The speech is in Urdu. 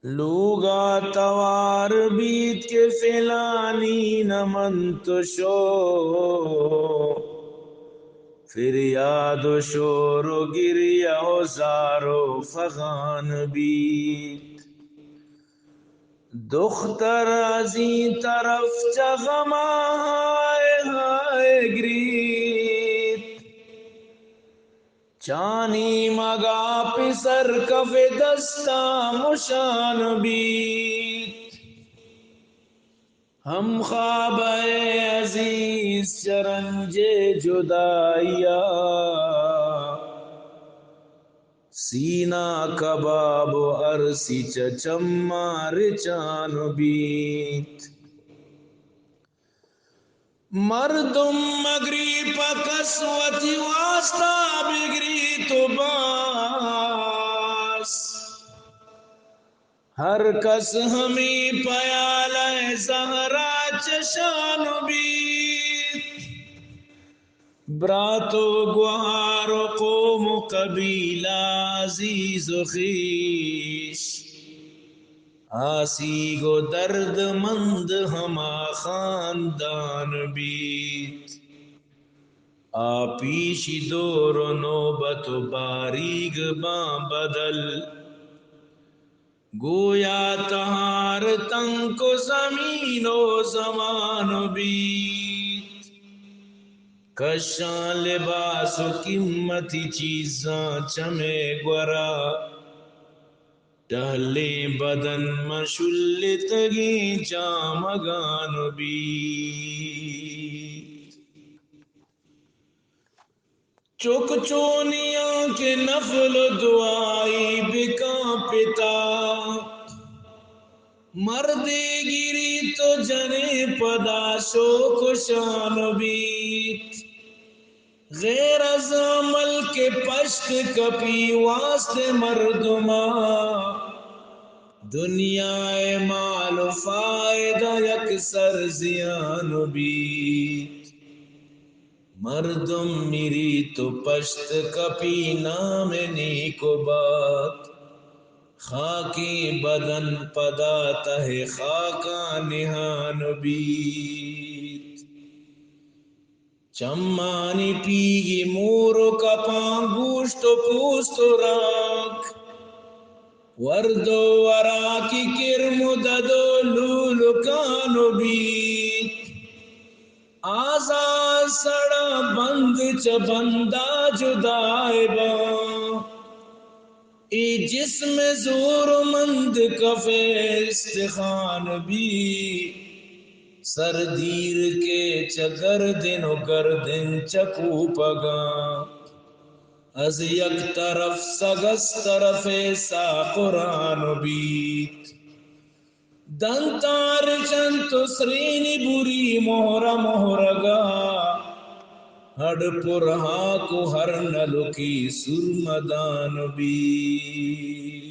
لوگا توار بیت کے فیلانی نمن تو شو فریاد و شور و گریہ و زار و فغان بیت دختر ازی طرف چغما ہائے ہائے گریت چانی مگا پسر کف دستا مشان بیت ہم خواب عزیز چرنج جدائیا سینہ کباب و عرصی چچمار چان بیت مردم مگری پکسوتی واسطہ بگری تو باس ہر کس ہمیں پیالہ زہرا چشان بیت برات و گوہار و قوم و قبیلہ عزیز و خیش آسیگ و درد مند ہما خاندان بیت آپیشی دور و نوبت و باریگ باں بدل گویا تہار تنک و زمین و زمان بیت کشاں لباس و قیمتی چیزاں چمے گورا ٹہلے بدن مشلتگی جامگان بیت چک چونیاں کے نفل و دعائی بکاں پتا مردے گری تو جنے پدا شوق و شان بیت غیر از عمل کے پشت کپی واسطے مردما دنیا مال و فائدہ یکسر زیان بیت مردم میری تو پشت کپی نام نیک و بات خاکی بدن پدا تہ خاکا نہان بیت چمانی پیگی مور و کپاں گوشت و پوست و راک ورد و وراکی کرم و دد و لولکان و بیت آزاد سڑا بند چ بندہ جدائے باں ای جسم زور مند کف استخان بھی سردیر کے چگردن و گردن چکو پگاں از یک طرف سگس طرف سا قرآن بیت دنتار چنت سرینی بری مہر مہرگا ہڈ پرہا کو ہر نلو کی سرمدان بیت